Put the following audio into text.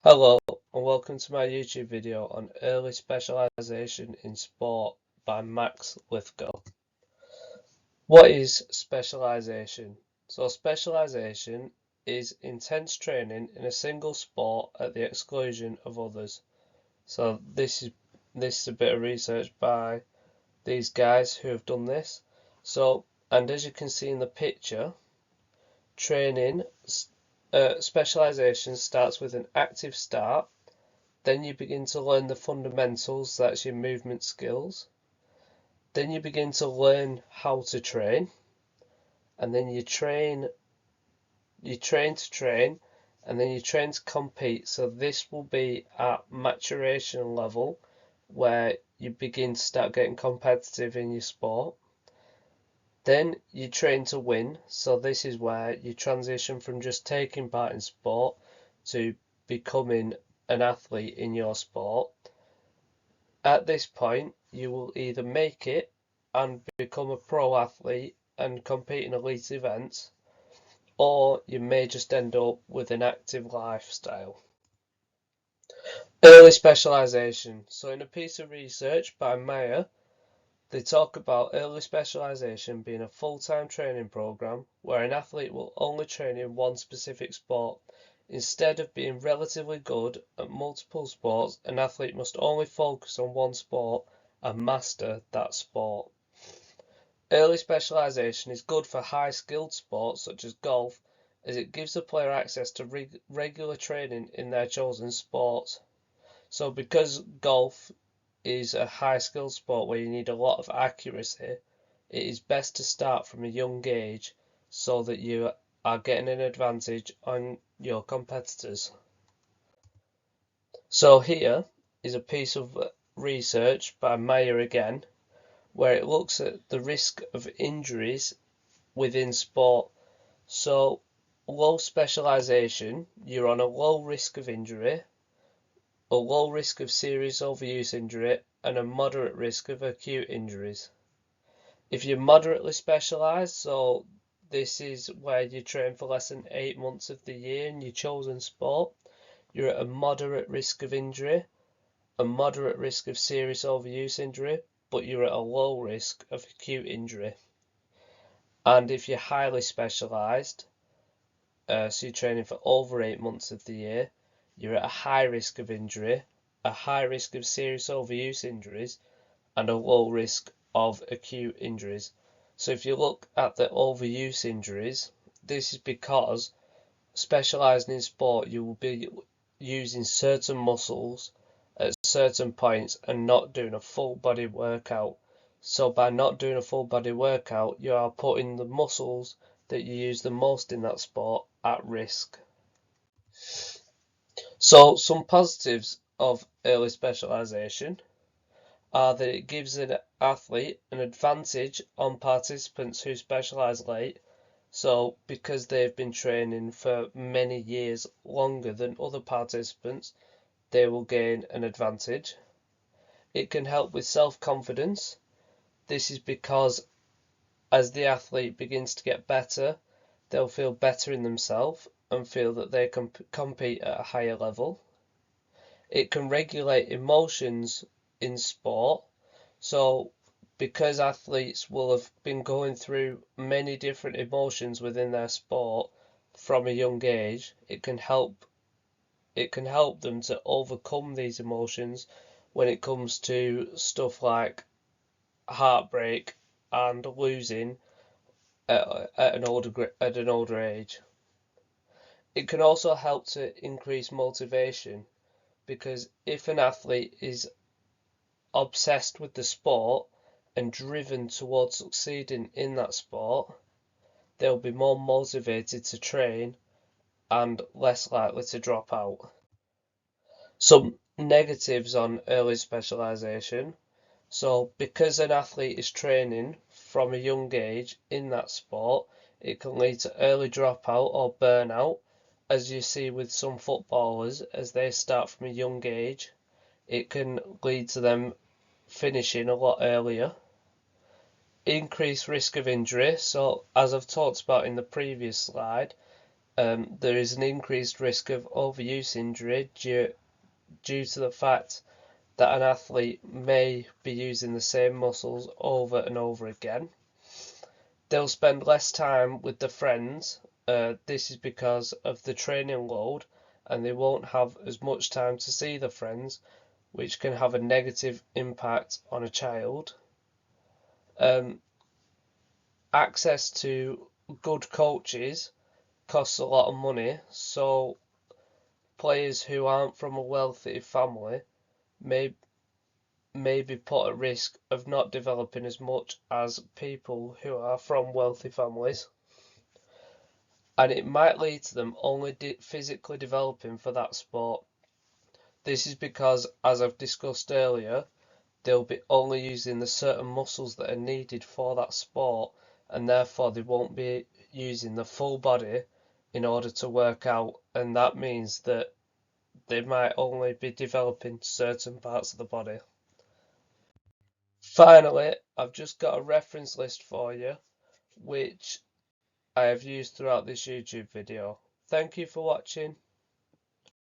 Hello and welcome to my YouTube video on early specialisation in sport by Max Lithgow. What is specialisation? So specialisation is intense training in a single sport at the exclusion of others. So this is a bit of research by these guys who have done this. And as you can see in the picture, training specialisation starts with an active start. Then you begin to learn the fundamentals, that's your movement skills. Then you begin to learn how to train, and then you train to train, and then you train to compete. So this will be at maturation level where you begin to start getting competitive in your sport. Then you train to win. So this is where you transition from just taking part in sport to becoming an athlete in your sport. At this point, you will either make it and become a pro athlete and compete in elite events, or you may just end up with an active lifestyle. Early specialisation. So in a piece of research by Meyer, they talk about early specialisation being a full-time training program where an athlete will only train in one specific sport. Instead of being relatively good at multiple sports, an athlete must only focus on one sport and master that sport. Early specialisation is good for high-skilled sports such as golf, as it gives the player access to regular training in their chosen sports. So because golf is a high-skilled sport where you need a lot of accuracy, it is best to start from a young age so that you are getting an advantage on your competitors. So here is a piece of research by Meyer again, where it looks at the risk of injuries within sport. So low specialisation, you're on a low risk of injury, a low risk of serious overuse injury, and a moderate risk of acute injuries. If you're moderately specialised, so this is where you train for less than 8 months of the year in your chosen sport, you're at a moderate risk of injury, a moderate risk of serious overuse injury, but you're at a low risk of acute injury. And if you're highly specialised, so you're training for over 8 months of the year, you're at a high risk of injury, a high risk of serious overuse injuries, and a low risk of acute injuries. So if you look at the overuse injuries, this is because specialising in sport, you will be using certain muscles at certain points and not doing a full body workout. So by not doing a full body workout, you are putting the muscles that you use the most in that sport at risk. So some positives of early specialisation are that it gives an athlete an advantage on participants who specialise late. So because they've been training for many years longer than other participants, they will gain an advantage. It can help with self-confidence. This is because as the athlete begins to get better, they'll feel better in themselves and feel that they can compete at a higher level. It can regulate emotions in sport. So because athletes will have been going through many different emotions within their sport from a young age, it can help them to overcome these emotions when it comes to stuff like heartbreak and losing at an older age. It can also help to increase motivation, because if an athlete is obsessed with the sport and driven towards succeeding in that sport, they'll be more motivated to train and less likely to drop out. Some negatives on early specialisation. So because an athlete is training from a young age in that sport, it can lead to early dropout or burnout, as you see with some footballers as they start from a young age. It can lead to them finishing a lot earlier. Increased risk of injury. So as I've talked about in the previous slide, There is an increased risk of overuse injury due to the fact that an athlete may be using the same muscles over and over again. They'll spend less time with their friends. This is because of the training load, and they won't have as much time to see their friends, which can have a negative impact on a child. Access to good coaches costs a lot of money, so players who aren't from a wealthy family may be put at risk of not developing as much as people who are from wealthy families, and it might lead to them only physically developing for that sport. This is because, as I've discussed earlier, they'll be only using the certain muscles that are needed for that sport, and therefore they won't be using the full body in order to work out, and that means that they might only be developing certain parts of the body. Finally, I've just got a reference list for you, which I have used throughout this YouTube video. Thank you for watching.